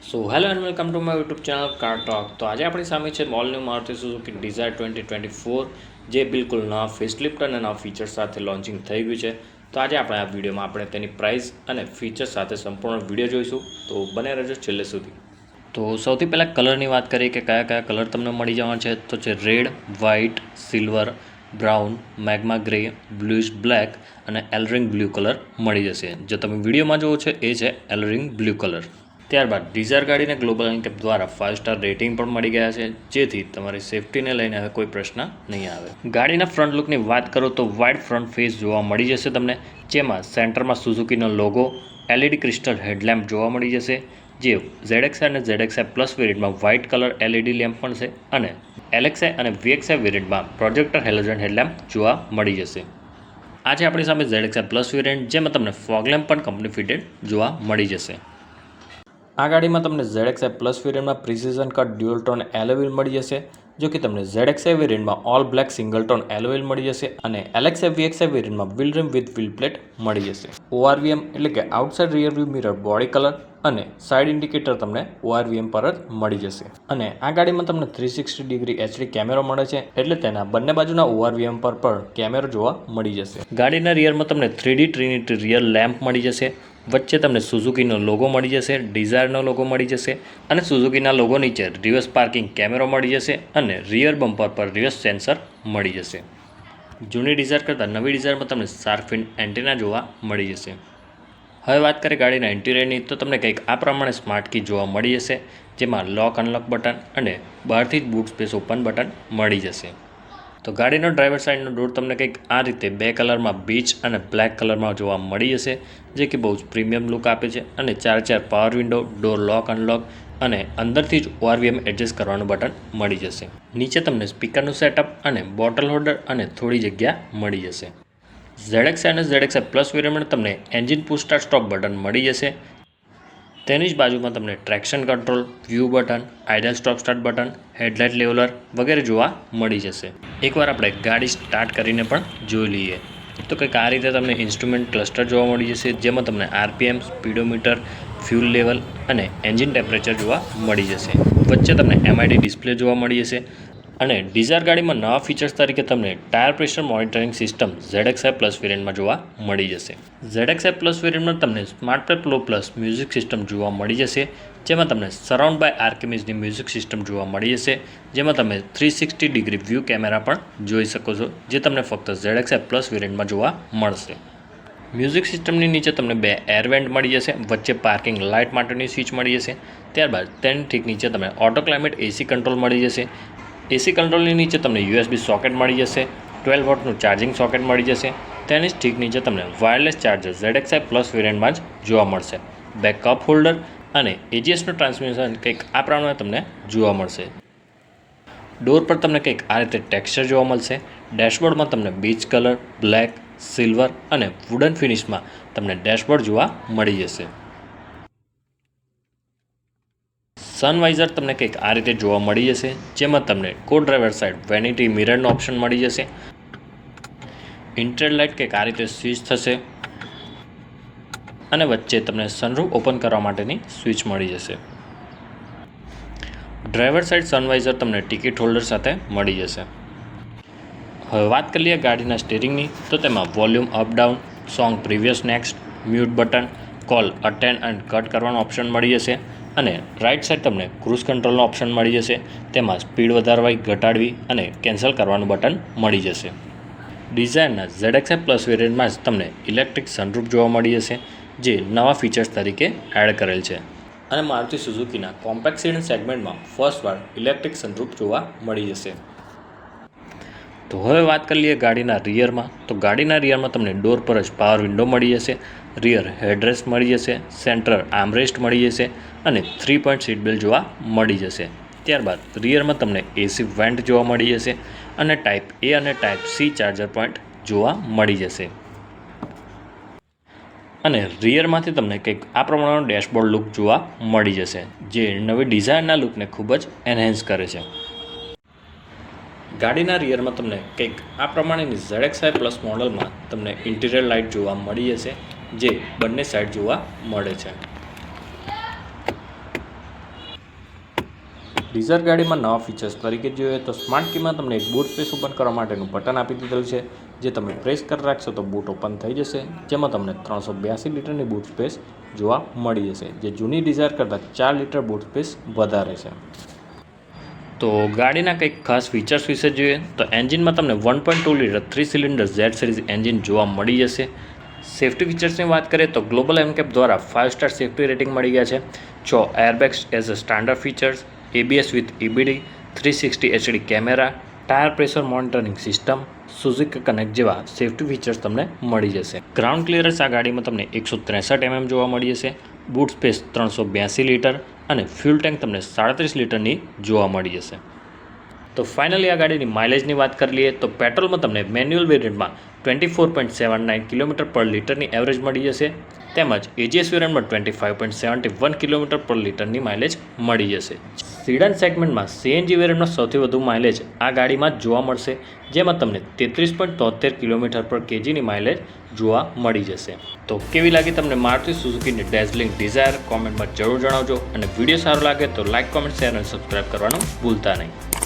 So hello and welcome to my YouTube channel car talk. તો આજે આપણી સામે છે all new Maruti Suzuki Dzire 2024 જે બિલકુલ નવા ફેસલિફ્ટ અને નવા ફીચર્સ સાથે લોન્ચિંગ થઈ ગયું છે. તો આજે આપણે આ વિડીયોમાં આપણે તેની પ્રાઇસ અને ફીચર્સ સાથે સંપૂર્ણ વિડીયો જોઈશું. તો બને રહેજો છેલ્લે સુધી. તો સૌથી પહેલાં કલરની વાત કરીએ કે કયા કયા કલર તમને મળી જવાના છે. તો છે red, white, silver, brown, magma grey, bluish black અને એલરિંગ બ્લુ કલર મળી જશે. જે તમે વિડીયોમાં જુઓ છો એ છે એલરિંગ બ્લુ કલર. ત્યારબાદ ડિઝાયર ગાડીને ગ્લોબલ એન્કેપ દ્વારા 5 સ્ટાર રેટિંગ પણ મળી ગયા છે, જેથી તમારી સેફટીને લઈને હવે કોઈ પ્રશ્ન નહીં આવે. ગાડીના ફ્રન્ટ લુકની વાત કરો તો વાઇડ ફ્રન્ટ ફેસ જોવા મળી જશે તમને, જેમાં સેન્ટરમાં સુઝુકીનો લોગો, એલઈડી ક્રિસ્ટલ હેડલેમ્પ જોવા મળી જશે, જે ZXi અને ZXi પ્લસ વેરિયન્ટમાં વ્હાઇટ કલર એલઈડી લેમ્પ પણ છે અને LXi અને VXi વેરિયન્ટમાં પ્રોજેક્ટર હેલોજન હેડલેમ્પ જોવા મળી જશે. આજે આપણી સામે ZXi પ્લસ વેરિયન્ટ, જેમાં તમને ફોગ લેમ્પ પણ કંપની ફિટેડ જોવા મળી જશે. આ ગાડીમાં તમને ZXi પ્લસ વેરિયન્ટમાં precision cut dual tone alloy wheel મળી જશે, જો કે તમને ZXi વેરિયન્ટમાં all black single tone alloy wheel મળી જશે અને LXi VXi વેરિયન્ટમાં wheel rim with wheel plate મળી જશે. ORVM એટલે કે outside rear view mirror body colour અને સાઇડ ઇન્ડિકેટર તમને ORVM પર જ મળી જશે. અને આ ગાડીમાં તમને 360 ડિગ્રી HD કેમેરો મળે છે, એટલે તેના બંને બાજુના ORVM પર પણ કેમેરો જોવા મળી જશે. ગાડીના રિયરમાં તમને 3D ટ્રિનિટી રિયર લેમ્પ મળી જશે. વચ્ચે તમને સુઝુકીનો લોગો મળી જશે, ડિઝાયરનો લોગો મળી જશે અને સુઝુકીના લોગો નીચે રિવર્સ પાર્કિંગ કેમેરો મળી જશે અને રિયર બમ્પર પર રિવર્સ સેન્સર મળી જશે. જૂની ડિઝાયર કરતાં નવી ડિઝાયરમાં તમને શાર્ક ફિન એન્ટેના જોવા મળી જશે. હવે વાત કરીએ ગાડીના ઇન્ટિરિયરની, તો તમને કંઈક આ પ્રમાણે સ્માર્ટ કી જોવા મળી જશે, જેમાં લોક અનલોક બટન અને બહારથી જ બૂટ સ્પેસ ઓપન બટન મળી જશે. તો ગાડીનો ડ્રાઈવર સાઈડનો ડોર તમને કંઈક આ રીતે બે કલરમાં બીચ અને બ્લેક કલરમાં જોવા મળી જશે, જે કે બહુ જ પ્રીમિયમ લુક આપે છે. અને 4 પાવર વિન્ડો, ડોર લોક અનલોક અને અંદરથી જ ORVM એડજસ્ટ કરવાનું બટન મળી જશે. નીચે તમને સ્પીકરનું સેટઅપ અને બોટલ હોલ્ડર અને થોડી જગ્યા મળી જશે. ZXi અને ZXi પ્લસ વેરિયન્ટમાં તમને engine push start stop button મળી જશે. તેની જ બાજુમાં તમને traction control, view button, idle stop start button, headlight leveller વગેરે જોવા મળી જશે. એકવાર આપણે ગાડી સ્ટાર્ટ કરીને પણ જોઈ લઈએ, તો કંઈક આ રીતે તમને ઇન્સ્ટ્રુમેન્ટ ક્લસ્ટર જોવા મળી જશે, જેમાં તમને RPM, સ્પીડોમીટર, ફ્યુલ લેવલ અને એન્જિન ટેમ્પરેચર જોવા મળી જશે. વચ્ચે તમને MID ડિસ્પ્લે જોવા મળી જશે. અને ડિઝાયર ગાડીમાં નવા ફીચર્સ તરીકે તમને tyre pressure monitoring system ZXi plus વેરિયન્ટમાં જોવા મળી જશે. ZXi પ્લસ વેરિયન્ટમાં તમને smart pro plus music system જોવા મળી જશે, જેમાં તમને સરાઉન્ડ બાય આર્કિમીઝની મ્યુઝિક સિસ્ટમ જોવા મળી જશે, જેમાં તમે 360 ડિગ્રી વ્યૂ કેમેરા પણ જોઈ શકો છો, જે તમને ફક્ત ZXi પ્લસ વેરિયન્ટમાં જોવા મળશે. મ્યુઝિક સિસ્ટમની નીચે તમને 2 એરવેન્ટ મળી જશે, વચ્ચે પાર્કિંગ લાઇટ માટેની સ્વિચ મળી જશે. ત્યારબાદ તેની ઠીક નીચે તમને ઓટો ક્લાઇમેટ AC કંટ્રોલ મળી જશે. AC કંટ્રોલની નીચે તમને USB સોકેટ મળી જશે, 12 વોટનું ચાર્જિંગ સોકેટ મળી જશે. તેની ઠીક નીચે તમને વાયરલેસ ચાર્જર ZXi પ્લસ વેરિયન્ટમાં જ જોવા મળશે. બેક કપ હોલ્ડર અને AGSનું ટ્રાન્સમિશન કંઈક આ પ્રમાણે તમને જોવા મળશે. ડોર પર તમને કંઈક આ રીતે ટેક્સચર જોવા મળશે. ડેશબોર્ડમાં તમને બીચ કલર, બ્લેક, સિલ્વર અને વુડન ફિનિશમાં તમને ડેશબોર્ડ જોવા મળી જશે. સનવાઇઝર તમને કંઈક આ રીતે જોવા મળી જશે, જેમાં તમને કો ડ્રાઈવર સાઈડ વેનિટી મિરરનો ઓપ્શન મળી જશે. ઇન્ટેરિયર લાઇટ કંઈક આ રીતે સ્વિચ થશે અને વચ્ચે તમને સનરૂફ ઓપન કરવા માટેની સ્વિચ મળી જશે. ડ્રાઈવર સાઈડ સનવાઇઝર તમને ટિકિટ હોલ્ડર સાથે મળી જશે. હવે વાત કરી લઈએ ગાડીના સ્ટીરિંગની, તો તેમાં volume up down, song previous next, mute button, call attend and cut કરવાનો ઓપ્શન મળી જશે. અને રાઇટ સાઈડ તમને ક્રૂઝ કંટ્રોલનો ઓપ્શન મળી જશે, તેમાં સ્પીડ વધારવી, ઘટાડવી અને કેન્સલ કરવાનું બટન મળી જશે. ડિઝાયરના ZXi પ્લસ વેરિયન્ટમાં જ તમને ઇલેક્ટ્રિક સનરૂફ જોવા મળી જશે, જે નવા ફીચર્સ તરીકે એડ કરેલ છે. અને મારુતિ સુઝુકીના કોમ્પેક્ટ સેડન સેગમેન્ટમાં ફર્સ્ટવાર ઇલેક્ટ્રિક સનરૂફ જોવા મળી જશે. તો હવે વાત કરી લઈએ ગાડીના રિયરમાં, તો ગાડીના રિયરમાં તમને ડોર પર જ પાવર વિન્ડો મળી જશે, રિયર હેડરેસ્ટ મળી જશે, સેન્ટર આર્મરેસ્ટ મળી જશે અને 3 પોઈન્ટ સીટ બેલ્ટ જોવા મળી જશે. ત્યારબાદ રિયરમાં તમને AC વેન્ટ જોવા મળી જશે અને ટાઈપ A અને ટાઈપ C ચાર્જર પોઈન્ટ જોવા મળી જશે. અને રિયરમાંથી તમને કંઈક આ પ્રમાણેનો ડેશબોર્ડ લુક જોવા મળી જશે, જે નવી ડિઝાઇનના લુકને ખૂબ જ એનહેન્સ કરે છે. ગાડીના રિયરમાં તમને કંઈક આ પ્રમાણેની ZXi પ્લસ મોડલમાં તમને ઇન્ટિરિયર લાઇટ જોવા મળી જશે, જે બંને સાઈડ જોવા મળે છે. ડિઝાયર ગાડીમાં નવા ફીચર્સ તરીકે જોઈએ તો સ્માર્ટ કીમાં તમને એક બૂટ સ્પેસ ઓપન કરવા માટેનું બટન આપી દીધેલું છે, જે તમે પ્રેસ કરી રાખશો તો બૂટ ઓપન થઈ જશે, જેમાં તમને 382 લીટરની બૂટ સ્પેસ જોવા મળી જશે, જે જૂની ડિઝાયર કરતાં 4 લીટર બૂટ સ્પેસ વધારે છે. તો ગાડીના કંઈક ખાસ ફીચર્સ વિશે જોઈએ તો એન્જિનમાં તમને 1.2 litre 3 cylinder Z series engine જોવા મળી જશે. સેફ્ટી ફીચર્સની વાત કરીએ તો ગ્લોબલ એમકેપ દ્વારા 5 સ્ટાર સેફ્ટી રેટિંગ મળી ગયા છે. 6 airbags as a standard features, ABS with EBD, 360 HD camera, tyre pressure monitoring system, Suzuki connect જેવા સેફ્ટી ફીચર્સ તમને મળી જશે. ગ્રાઉન્ડ ક્લિયરન્સ આ ગાડીમાં તમને 163 mm જોવા મળી જશે, બૂટ સ્પેસ 382 લીટર અને ફ્યુલ ટેન્ક તમને 37 લીટરની જોવા મળી જશે. તો ફાઇનલી આ ગાડીની માઇલેજની વાત કરી લઈએ તો પેટ્રોલમાં તમને મેન્યુઅલ વેરિયન્ટમાં 24.79 કિલોમીટર પર લીટરની એવરેજ મળી જશે, તેમજ AGS વેરિયન્ટમાં 25.71 કિલોમીટર પર લીટરની માઇલેજ મળી જશે. સિડાન સેગમેન્ટમાં CNG વેરિયન્ટમાં સૌથી વધુ માઇલેજ આ ગાડીમાં જ જોવા મળશે, જેમાં તમને 33.73 કિલોમીટર પર kgની માઇલેજ જોવા મળી જશે. તો કેવી લાગી તમને મારુતિ સુઝુકીની ડેઝલિંગ ડિઝાયર? કોમેન્ટમાં જરૂર જણાવજો અને વિડીયો સારો લાગે તો લાઇક, કોમેન્ટ, શેર અને સબસ્ક્રાઈબ કરવાનું ભૂલતા નહીં.